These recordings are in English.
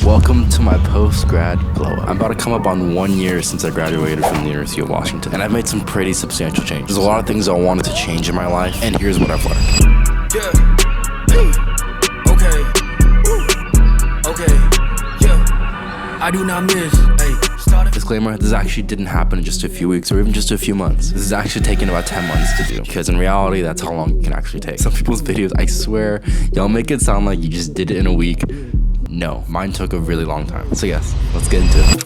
Welcome to my post-grad glow-up. I'm about to come up on 1 year since I graduated from the University of Washington, and I've made some pretty substantial changes. There's a lot of things I wanted to change in my life, and here's what I've learned. Yeah. Hey. Okay. Ooh. Okay. Yeah. I do not miss. Hey. Disclaimer, this actually didn't happen in just a few weeks or even just a few months. This is actually taking about 10 months to do, because in reality, that's how long it can actually take. Some people's videos, I swear, y'all make it sound like you just did it in a week. No, mine took a really long time. So yes, let's get into it.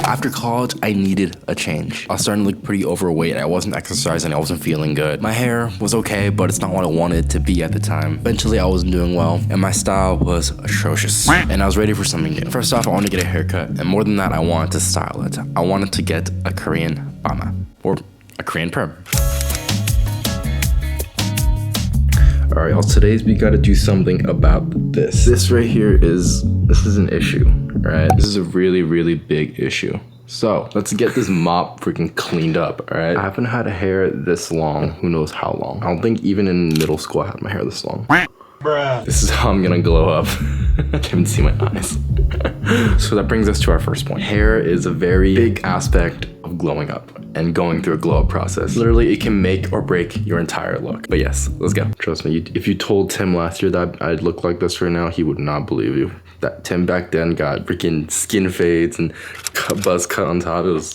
After college, I needed a change. I was starting to look pretty overweight. I wasn't exercising, I wasn't feeling good. My hair was okay, but it's not what I wanted it to be at the time. Eventually, I wasn't doing well, and my style was atrocious. And I was ready for something new. First off, I wanted to get a haircut, and more than that, I wanted to style it. I wanted to get a Korean bama, or a Korean perm. All right, y'all, today's we gotta do something about this. This right here is an issue, right? This is a really, really big issue. So let's get this mop freaking cleaned up, all right? I haven't had hair this long, who knows how long. I don't think even in middle school I had my hair this long. Bruh. This is how I'm gonna glow up. I can't even see my eyes. So that brings us to our first point. Hair is a very big aspect of glowing up and going through a glow up process. Literally, it can make or break your entire look. But yes, let's go. Trust me, if you told Tim last year that I'd look like this right now, he would not believe you. That Tim back then got freaking skin fades and buzz cut on top. It was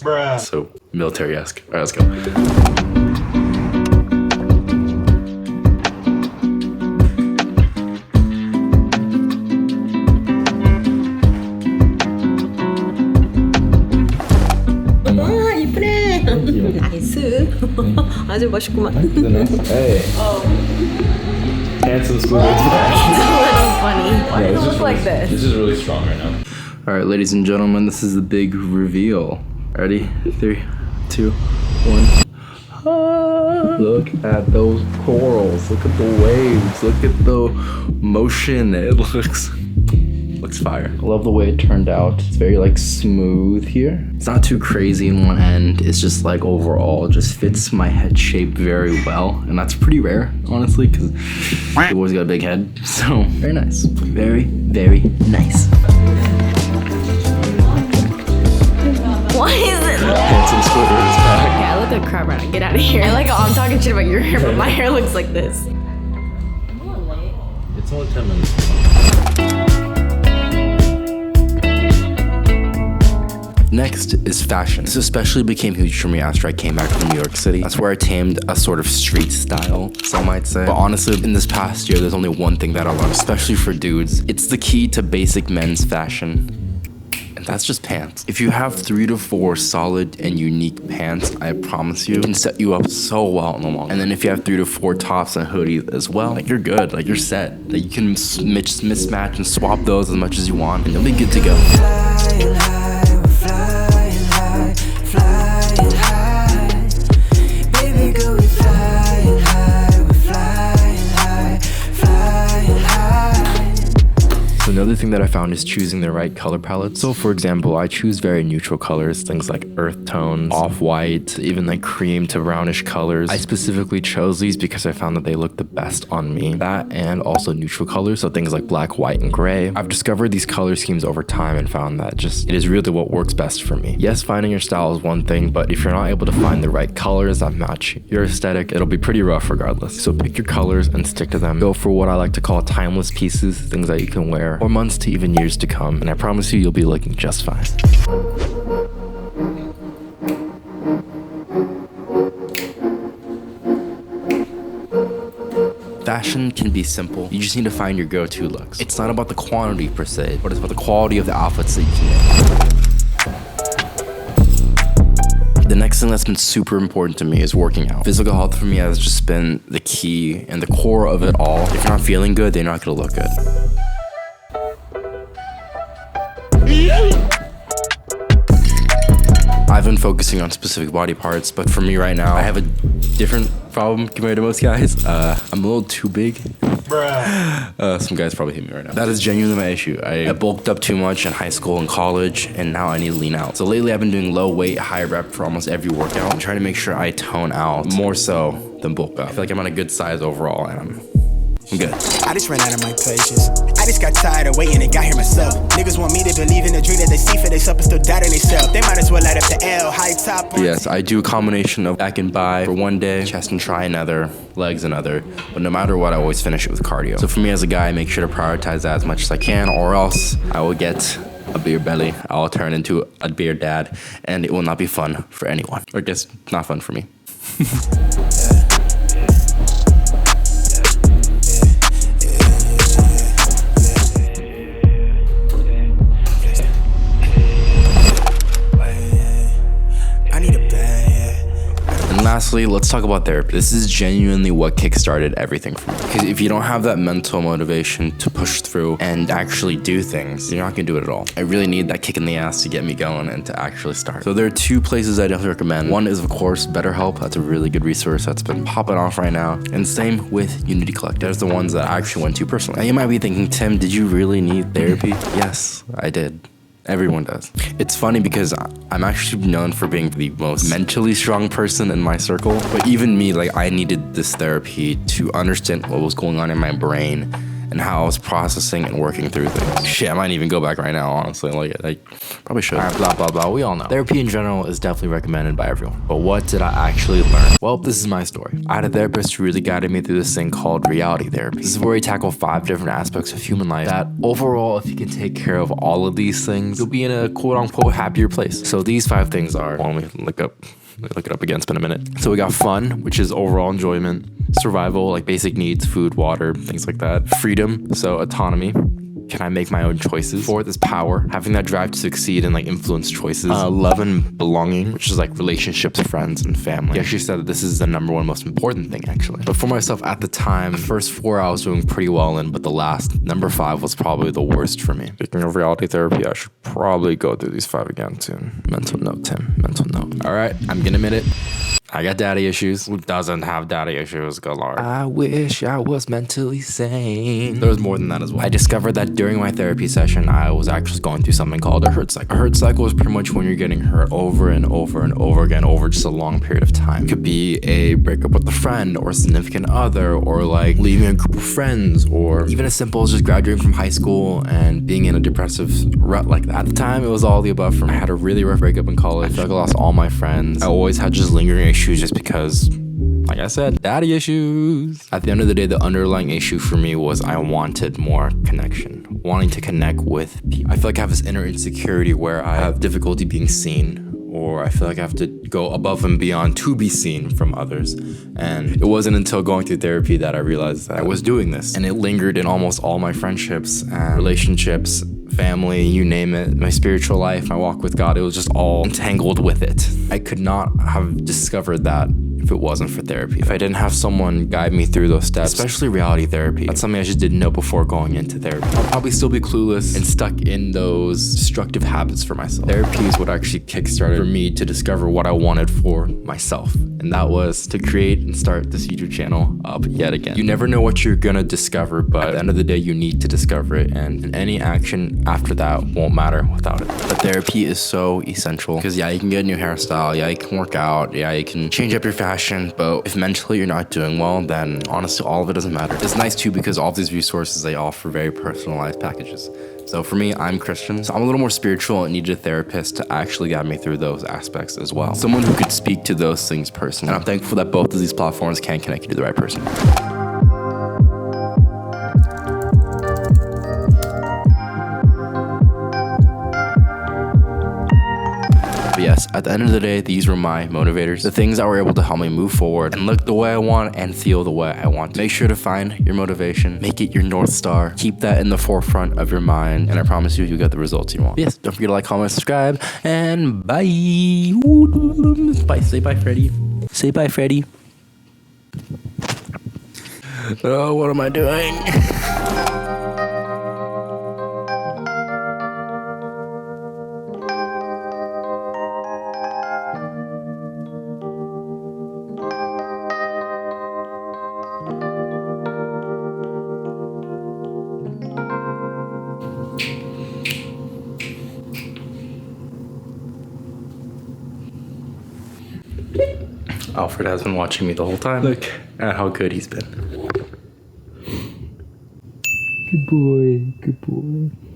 so military-esque. All right, let's go. 아주 멋있구만. Hey. Oh. Handsome school. It's a little funny. Why do you look like this? This is really strong right now. All right, ladies and gentlemen, this is the big reveal. Ready? 3, 2, 1. Ah, look at those corals. Look at the waves. Look at the motion. It looks fire. I love the way it turned out. It's very like smooth here. It's not too crazy in one end. It's just like overall just fits my head shape very well. And that's pretty rare, honestly, because the boy's got a big head. So very nice. Very, very nice. Why is it? Handsome splitter is back. Yeah, I look like crap right now. Get out of here. I like I'm talking shit about your hair, but my hair looks like this. It's only 10 minutes. Next is fashion. This especially became huge for me after I came back from New York City. That's where I tamed a sort of street style, some might say. But honestly, in this past year, there's only one thing that I learned, especially for dudes. It's the key to basic men's fashion. And that's just pants. If you have 3 to 4 solid and unique pants, I promise you, it can set you up so well in the long run. And then if you have 3 to 4 tops and hoodies as well, like you're good, like you're set. Like you can mismatch and swap those as much as you want, and you'll be good to go. Another thing that I found is choosing the right color palette. So for example, I choose very neutral colors, things like earth tones, off-white, even like cream to brownish colors. I specifically chose these because I found that they look the best on me. That and also neutral colors, so things like black, white, and gray. I've discovered these color schemes over time and found that it is really what works best for me. Yes, finding your style is one thing, but if you're not able to find the right colors that match your aesthetic, it'll be pretty rough regardless. So pick your colors and stick to them. Go for what I like to call timeless pieces, things that you can wear for months to even years to come, and I promise you'll be looking just fine. Fashion can be simple. You just need to find your go-to looks. It's not about the quantity per se, but it's about the quality of the outfits that you can make. The next thing that's been super important to me is working out. Physical health for me has just been the key and the core of it all. If you're not feeling good, then you're not gonna look good. I've been focusing on specific body parts, but for me right now, I have a different problem compared to most guys. I'm a little too big. Some guys probably hate me right now. That is genuinely my issue. I bulked up too much in high school and college, and now I need to lean out. So lately I've been doing low weight, high rep for almost every workout. I'm trying to make sure I tone out more so than bulk up. I feel like I'm on a good size overall, and I'm good. I just ran out of my patience. I just got tired of waiting and got here myself. Niggas want me to believe in the dream that they see for themselves and still doubt in themselves. They might as well light up the L, high top. Yes, I do a combination of back and bi for one day, chest and try another, legs another. But no matter what, I always finish it with cardio. So for me as a guy, I make sure to prioritize that as much as I can, or else I will get a beer belly. I'll turn into a beer dad, and it will not be fun for anyone. Or I guess not fun for me. Lastly, let's talk about therapy. This is genuinely what kickstarted everything for me. Because if you don't have that mental motivation to push through and actually do things, you're not gonna do it at all. I really need that kick in the ass to get me going and to actually start. So there are two places I definitely recommend. One is, of course, BetterHelp. That's a really good resource that's been popping off right now. And same with Unity Collective. There's the ones that I actually went to personally. And you might be thinking, Tim, did you really need therapy? Yes, I did. Everyone does. It's funny because I'm actually known for being the most mentally strong person in my circle. But even me, like, I needed this therapy to understand what was going on in my brain and how I was processing and working through things. Shit, I might even go back right now, honestly. Like, I probably should. All right, blah, blah, blah. We all know. Therapy in general is definitely recommended by everyone. But what did I actually learn? Well, this is my story. I had a therapist who really guided me through this thing called reality therapy. This is where we tackle 5 different aspects of human life that overall, if you can take care of all of these things, you'll be in a quote-unquote happier place. So these 5 things are, well, let me look it up again, spend a minute. So we got fun, which is overall enjoyment. Survival, like basic needs, food, water, things like that. Freedom, so autonomy. Can I make my own choices? 4th is power, having that drive to succeed and like influence choices. Love and belonging, which is like relationships, friends, and family. He actually said that this is the #1 most important thing, actually. But for myself at the time, the first 4 I was doing pretty well in, but the last, number 5, was probably the worst for me. Speaking of reality therapy, I should probably go through these 5 again soon. Mental note, Tim, mental note. All right, I'm gonna admit it. I got daddy issues. Who doesn't have daddy issues? Good Lord. I wish I was mentally sane. There was more than that as well. I discovered that during my therapy session, I was actually going through something called a hurt cycle. A hurt cycle is pretty much when you're getting hurt over and over and over again over just a long period of time. It could be a breakup with a friend or a significant other, or like leaving a group of friends, or even as simple as just graduating from high school and being in a depressive rut like that. At the time, it was all the above for me. I had a really rough breakup in college. I feel like I lost all my friends. I always had just lingering issues just because, like I said, daddy issues. At the end of the day, the underlying issue for me was I wanted more connection, wanting to connect with people. I feel like I have this inner insecurity where I have difficulty being seen, or I feel like I have to go above and beyond to be seen from others. And it wasn't until going through therapy that I realized that I was doing this. And it lingered in almost all my friendships and relationships, family, you name it, my spiritual life, my walk with God. It was just all entangled with it. I could not have discovered that if it wasn't for therapy. If I didn't have someone guide me through those steps, especially reality therapy, that's something I just didn't know before going into therapy. I'll probably still be clueless and stuck in those destructive habits for myself. Therapy is what actually kickstarted for me to discover what I wanted for myself. And that was to create and start this YouTube channel up yet again. You never know what you're gonna discover, but at the end of the day, you need to discover it. And any action after that won't matter without it. But therapy is so essential because yeah, you can get a new hairstyle, yeah, you can work out, yeah, you can change up your fashion, but if mentally you're not doing well, then honestly, all of it doesn't matter. It's nice too because all of these resources, they offer very personalized packages. So for me, I'm Christian, so I'm a little more spiritual and needed a therapist to actually guide me through those aspects as well. Someone who could speak to those things personally. And I'm thankful that both of these platforms can connect you to the right person. But yes, at the end of the day, these were my motivators. The things that were able to help me move forward and look the way I want and feel the way I want. Make sure to find your motivation. Make it your North Star. Keep that in the forefront of your mind. And I promise you'll get the results you want. Yes, don't forget to like, comment, subscribe, and bye. Bye. Say bye, Freddy. Say bye, Freddy. Oh, what am I doing? Alfred has been watching me the whole time. Look at how good he's been. Good boy. Good boy.